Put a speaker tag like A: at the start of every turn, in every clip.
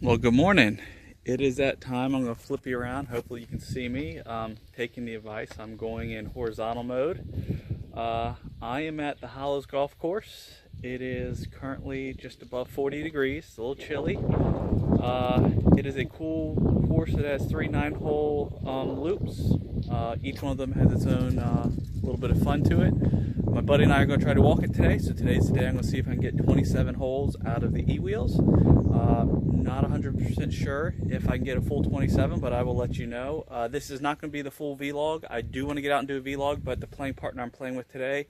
A: Well, good morning. It is that time. I'm going to flip you around. Hopefully you can see me. Taking the advice. I'm going in horizontal mode. I am at the Hollows Golf Course. It is currently just above 40 degrees. It's a little chilly. It is a cool course that has 3 9-hole loops. Each one of them has its own little bit of fun to it. My buddy and I are going to try to walk it today. So today's the day I'm going to see if I can get 27 holes out of the eWheels. Not 100% sure if I can get a full 27, but I will let you know. This is not going to be the full vlog. I do want to get out and do a vlog, but the playing partner I'm playing with today,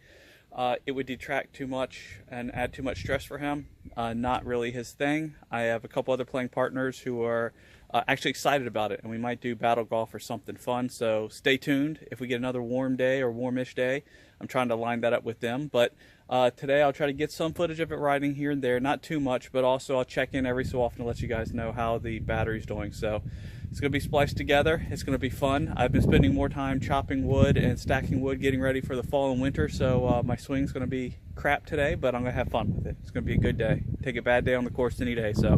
A: it would detract too much and add too much stress for him. Not really his thing. I have a couple other playing partners who are actually excited about it, and we might do battle golf or something fun. So stay tuned. If we get another warm day or warmish day, I'm trying to line that up with them. But today I'll try to get some footage of it riding here and there, not too much, but also I'll check in every so often to let you guys know how the battery's doing. So it's going to be spliced together. It's going to be fun. I've been spending more time chopping wood and stacking wood, getting ready for the fall and winter. So my swing's going to be crap today, but I'm going to have fun with it. It's going to be a good day. Take a bad day on the course any day. So,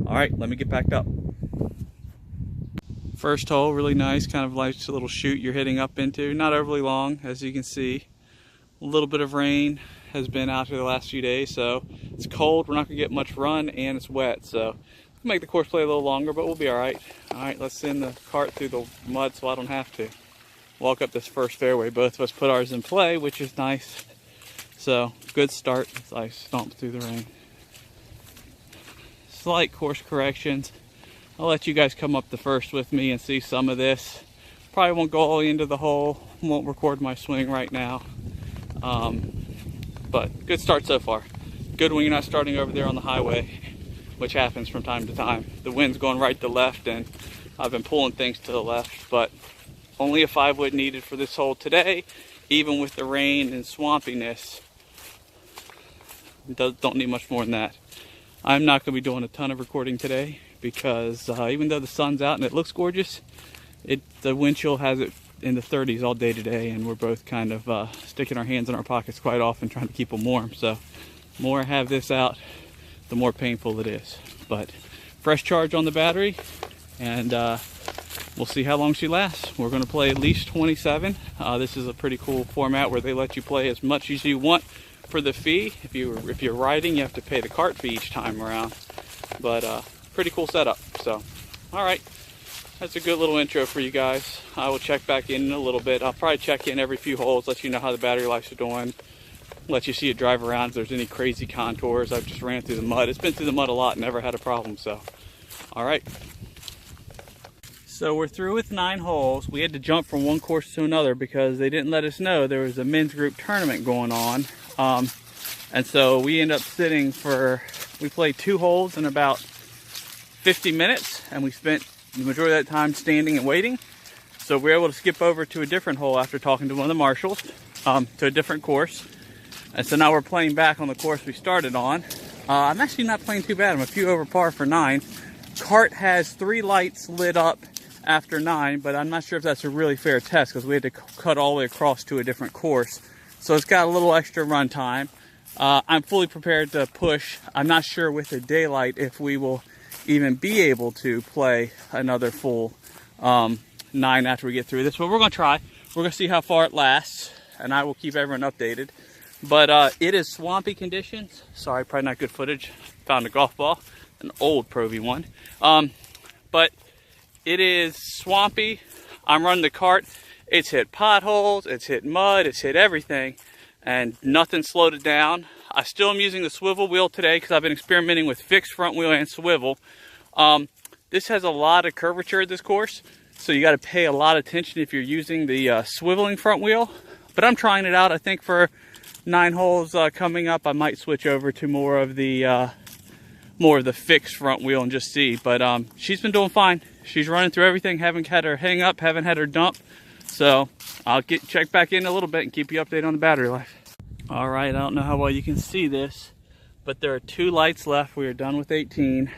A: all right, let me get backed up. First hole, really nice, kind of like a little chute you're hitting up into. Not overly long, as you can see. A little bit of rain has been out here the last few days, so it's cold. We're not going to get much run, and it's wet, so it'll make the course play a little longer, but we'll be all right. All right, let's send the cart through the mud so I don't have to walk up this first fairway. Both of us put ours in play, which is nice. So, good start as I stomp through the rain. Slight course corrections. I'll let you guys come up the first with me and see some of this. Probably won't go all the way into the hole. Won't record my swing right now. But good start so far. Good when you're not starting over there on the highway, which happens from time to time. The wind's going right to left, and I've been pulling things to the left, but only a 5-wood needed for this hole today, even with the rain and swampiness. Don't need much more than that. I'm not going to be doing a ton of recording today because even though the sun's out and it looks gorgeous, the wind chill has it in the 30s all day today, and we're both kind of sticking our hands in our pockets quite often trying to keep them warm. So the more I have this out, the more painful it is. But fresh charge on the battery, and we'll see how long she lasts. We're going to play at least 27. This is a pretty cool format where they let you play as much as you want for the fee. If you're riding, you have to pay the cart fee each time around. But pretty cool setup. So, all right. That's a good little intro for you guys. I will check back in a little bit. I'll probably check in every few holes, let you know how the battery life's doing, let you see it drive around if there's any crazy contours. I've just ran through the mud. It's been through the mud a lot, never had a problem. So, all right. So we're through with 9 holes. We had to jump from one course to another because they didn't let us know there was a men's group tournament going on. And so we ended up we played 2 holes in about 50 minutes, and we spent the majority of that time standing and waiting. So we were able to skip over to a different hole after talking to one of the marshals, to a different course. And so now we're playing back on the course we started on. I'm actually not playing too bad. I'm a few over par for 9. Cart has 3 lights lit up after 9, but I'm not sure if that's a really fair test because we had to cut all the way across to a different course. So it's got a little extra run time. I'm fully prepared to push. I'm not sure with the daylight if we will even be able to play another full 9 after we get through this, but we're going to try. We're going to see how far it lasts, and I will keep everyone updated. But it is swampy conditions. Sorry, probably not good footage. Found a golf ball, an old Pro V1. But it is swampy. I'm running the cart. It's hit potholes, it's hit mud, it's hit everything, and nothing slowed it down. I still am using the swivel wheel today because I've been experimenting with fixed front wheel and swivel. This has a lot of curvature at this course, so you got to pay a lot of attention if you're using the swiveling front wheel. But I'm trying it out. I think for 9 holes coming up, I might switch over to more of the fixed front wheel and just see. But she's been doing fine. She's running through everything. Haven't had her hang up. Haven't had her dump. So I'll check back in a little bit and keep you updated on the battery life. All right, I don't know how well you can see this, but there are 2 lights left. We are done with 18.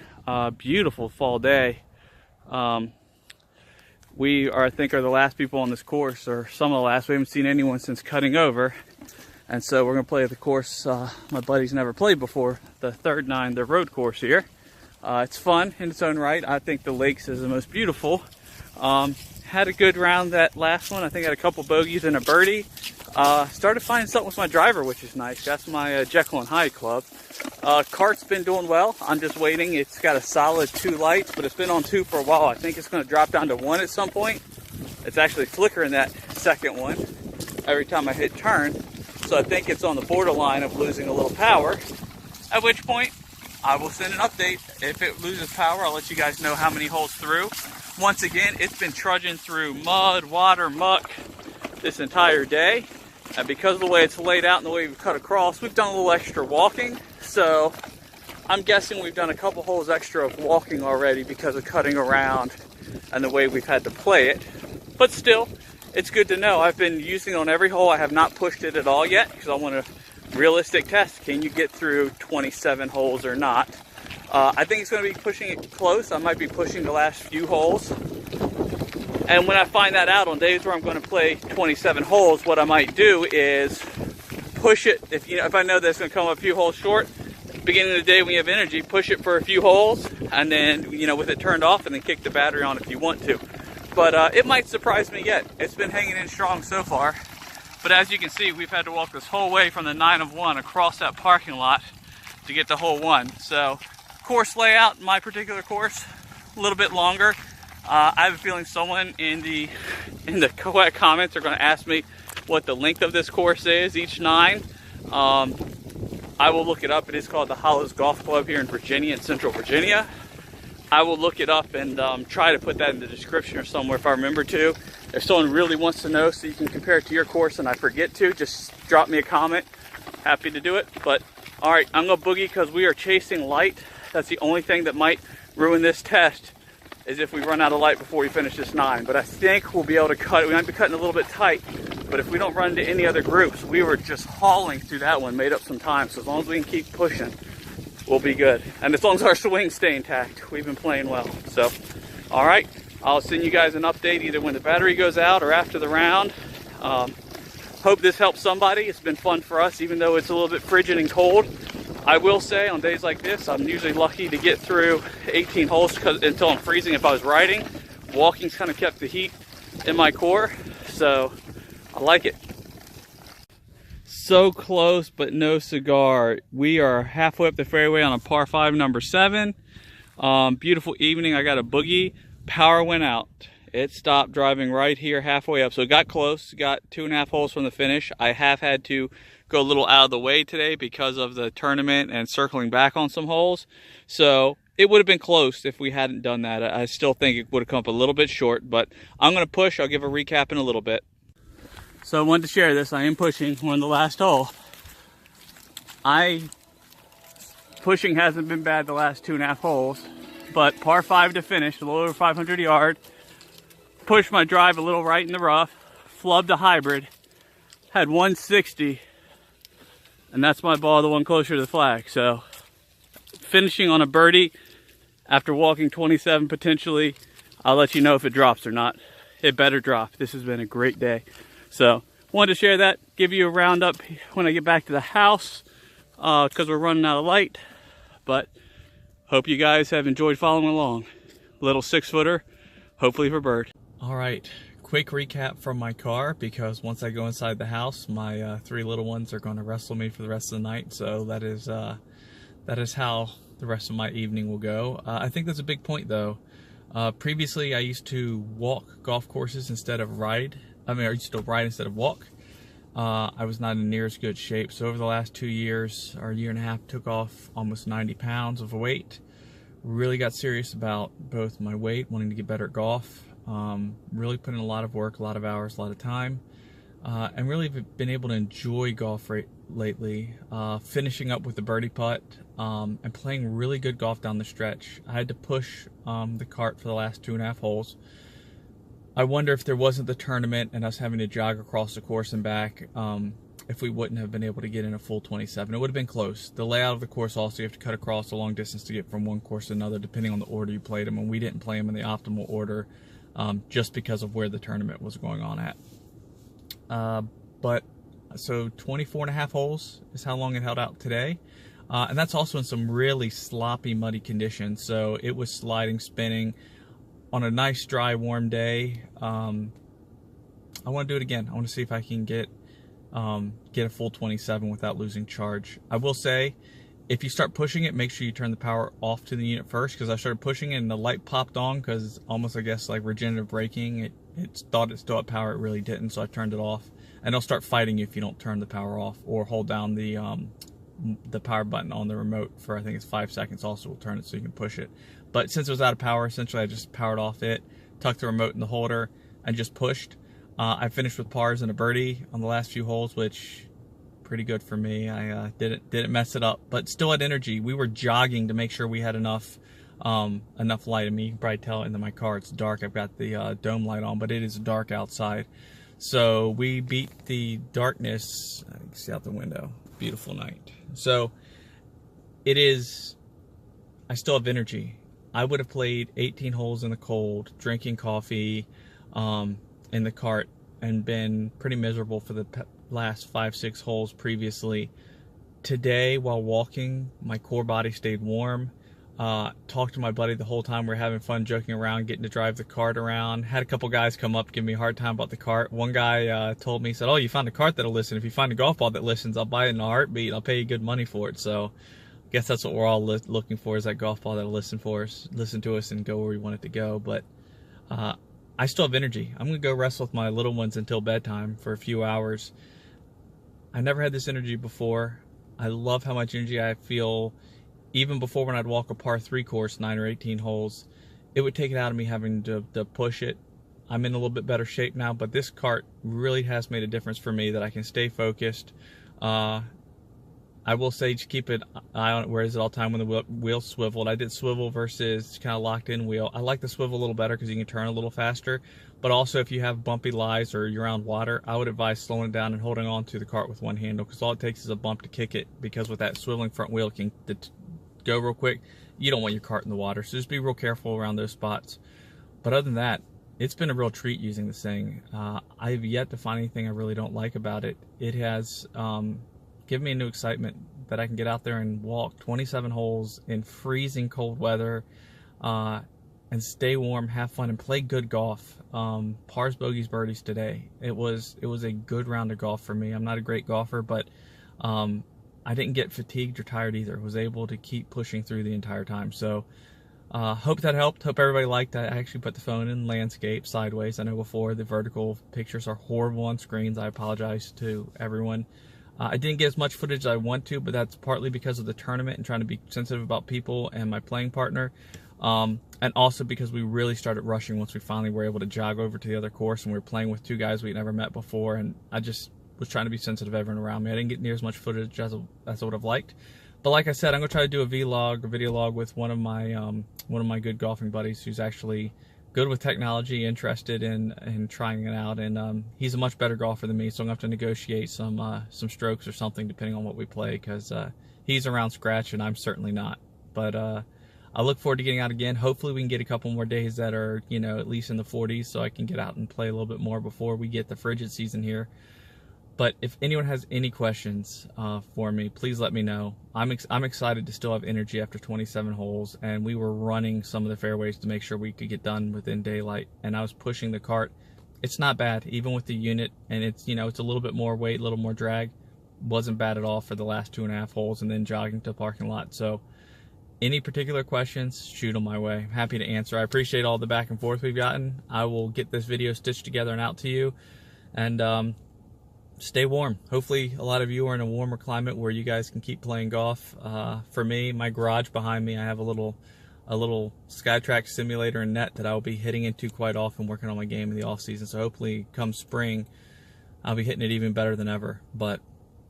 A: Beautiful fall day. We are, I think, are the last people on this course, or some of the last. We haven't seen anyone since cutting over. And so we're going to play the course my buddy's never played before, the third 9, the road course here. It's fun in its own right. I think the lakes is the most beautiful. Had a good round that last one. I think I had a couple bogeys and a birdie. Started finding something with my driver, which is nice. That's my Jekyll and Hyde club. Cart's been doing well. I'm just waiting. It's got a solid 2 lights, but it's been on 2 for a while. I think it's going to drop down to 1 at some point. It's actually flickering that second one every time I hit turn. So I think it's on the borderline of losing a little power, at which point I will send an update. If it loses power, I'll let you guys know how many holes through. Once again, it's been trudging through mud, water, muck this entire day. And because of the way it's laid out and the way we've cut across, we've done a little extra walking. So I'm guessing we've done a couple holes extra of walking already because of cutting around and the way we've had to play it. But still, it's good to know. I've been using it on every hole. I have not pushed it at all yet because I want a realistic test. Can you get through 27 holes or not? I think it's going to be pushing it close. I might be pushing the last few holes. And when I find that out on days where I'm going to play 27 holes, what I might do is push it. If I know that it's going to come up a few holes short, beginning of the day when you have energy, push it for a few holes, and then, with it turned off, and then kick the battery on if you want to. But it might surprise me yet. It's been hanging in strong so far. But as you can see, we've had to walk this whole way from the 9 of 1 across that parking lot to get to hole 1. So course layout, my particular course, a little bit longer. I have a feeling someone in the comments are going to ask me what the length of this course is, each 9. I will look it up. It is called the Hollows Golf Club here in Virginia, in Central Virginia. I will look it up and try to put that in the description or somewhere if I remember to. If someone really wants to know so you can compare it to your course and I forget to, just drop me a comment. Happy to do it. But all right, I'm going to boogie because we are chasing light. That's the only thing that might ruin this test, is if we run out of light before we finish this 9. But I think we'll be able to cut it. We might be cutting a little bit tight, but if we don't run into any other groups, we were just hauling through that one, made up some time. So as long as we can keep pushing, we'll be good. And as long as our swings stay intact, we've been playing well. So, all right, I'll send you guys an update either when the battery goes out or after the round. Hope this helps somebody. It's been fun for us, even though it's a little bit frigid and cold. I will say, on days like this, I'm usually lucky to get through 18 holes until I'm freezing if I was riding. Walking's kind of kept the heat in my core, so I like it. So close, but no cigar. We are halfway up the fairway on a par 5, number 7. Beautiful evening. I got a boogie. Power went out. It stopped driving right here halfway up. So it got close. Got 2.5 holes from the finish. I have had to go a little out of the way today because of the tournament and circling back on some holes. So it would have been close if we hadn't done that. I still think it would have come up a little bit short, but I'm going to push. I'll give a recap in a little bit. So I wanted to share this. I am pushing on the last hole. Pushing hasn't been bad the last 2.5 holes, but par 5 to finish, a little over 500 yard. Pushed my drive a little right in the rough, flubbed a hybrid, had 160, and that's my ball, the one closer to the flag. So finishing on a birdie after walking 27 potentially, I'll let you know if it drops or not. It better drop. This has been a great day. So wanted to share that, give you a roundup when I get back to the house because we're running out of light. But hope you guys have enjoyed following along. Little 6-footer, hopefully for bird. All right, quick recap from my car, because once I go inside the house, my 3 little ones are going to wrestle me for the rest of the night. So that is how the rest of my evening will go. I think that's a big point though. Previously, I used to walk golf courses instead of ride. I used to ride instead of walk. I was not in near as good shape. So over the last 2 years, or a year and a half, took off almost 90 pounds of weight. Really got serious about both my weight, wanting to get better at golf. Really put in a lot of work, a lot of hours, a lot of time. And really been able to enjoy golf lately. Finishing up with the birdie putt and playing really good golf down the stretch. I had to push the cart for the last 2.5 holes. I wonder if there wasn't the tournament and us having to jog across the course and back, if we wouldn't have been able to get in a full 27. It would have been close. The layout of the course also, you have to cut across a long distance to get from one course to another, depending on the order you played them. And we didn't play them in the optimal order just because of where the tournament was going on at. So 24.5 holes is how long it held out today. And that's also in some really sloppy, muddy conditions. So it was sliding, spinning on a nice, dry, warm day. I want to do it again. I want to see if I can get a full 27 without losing charge. I will say, if you start pushing it, make sure you turn the power off to the unit first, because I started pushing it and the light popped on because almost, I guess, like regenerative braking. It thought it still had power, it really didn't, so I turned it off. And they'll start fighting you if you don't turn the power off or hold down the power button on the remote for, I think it's 5 seconds also will turn it so you can push it. But since it was out of power, essentially I just powered off it, tucked the remote in the holder, and just pushed. I finished with pars and a birdie on the last few holes, which pretty good for me. I didn't mess it up, but still had energy. We were jogging to make sure we had enough light. I mean, you can probably tell in my car it's dark. I've got the dome light on, but it is dark outside. So we beat the darkness. You can see out the window. Beautiful night. So it is. I still have energy. I would have played 18 holes in the cold, drinking coffee, in the cart, and been pretty miserable for the last 5-6 holes previously. Today, while walking, my core body stayed warm. Talked to my buddy the whole time. We're having fun, joking around, getting to drive the cart around. Had a couple guys come up, give me a hard time about the cart. One guy told me, he said, "Oh, you found a cart that'll listen. If you find a golf ball that listens, I'll buy it in a heartbeat. I'll pay you good money for it." So I guess that's what we're all looking for, is that golf ball that'll listen to us and go where we want it to go. But I still have energy. I'm going to go wrestle with my little ones until bedtime for a few hours. I never had this energy before. I love how much energy I feel. Even before, when I'd walk a par 3 course, 9 or 18 holes, it would take it out of me having to push it. I'm in a little bit better shape now, but this cart really has made a difference for me, that I can stay focused. I will say, just keep an eye on it, where is it all the time when the wheel swiveled. I did swivel versus kind of locked in wheel. I like the swivel a little better because you can turn a little faster. But also, if you have bumpy lies or you're around water, I would advise slowing it down and holding on to the cart with one handle, because all it takes is a bump to kick it, because with that swiveling front wheel, it can go real quick. You don't want your cart in the water, so just be real careful around those spots. But other than that, it's been a real treat using this thing. I've yet to find anything I really don't like about it. It has given me a new excitement that I can get out there and walk 27 holes in freezing cold weather, and stay warm, have fun, and play good golf. Pars, bogeys, birdies today. It was a good round of golf for me. I'm not a great golfer, but I didn't get fatigued or tired either. I was able to keep pushing through the entire time. So hope that helped. Hope everybody liked that. I actually put the phone in landscape sideways. I know before the vertical pictures are horrible on screens. I apologize to everyone. I didn't get as much footage as I want to, but that's partly because of the tournament and trying to be sensitive about people and my playing partner. And also because we really started rushing once we finally were able to jog over to the other course, and we were playing with 2 guys we'd never met before, and I just was trying to be sensitive to everyone around me. I didn't get near as much footage as I would have liked. But like I said, I'm going to try to do a video log with one of my good golfing buddies who's actually good with technology, interested in trying it out, and he's a much better golfer than me, so I'm going to have to negotiate some strokes or something depending on what we play, because he's around scratch and I'm certainly not. But I look forward to getting out again. Hopefully we can get a couple more days that are, at least in the 40s, so I can get out and play a little bit more before we get the frigid season here. But if anyone has any questions for me, please let me know. I'm excited to still have energy after 27 holes, and we were running some of the fairways to make sure we could get done within daylight, and I was pushing the cart. It's not bad, even with the unit, and it's it's a little bit more weight, a little more drag. Wasn't bad at all for the last 2.5 holes, and then jogging to the parking lot. So any particular questions, shoot them my way. I'm happy to answer. I appreciate all the back and forth we've gotten. I will get this video stitched together and out to you, and stay warm. Hopefully a lot of you are in a warmer climate where you guys can keep playing golf. For me, my garage behind me, I have a little SkyTrack simulator and net that I'll be hitting into quite often, working on my game in the off season. So hopefully come spring, I'll be hitting it even better than ever. But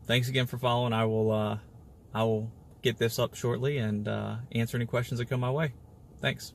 A: thanks again for following. I will get this up shortly and answer any questions that come my way. Thanks.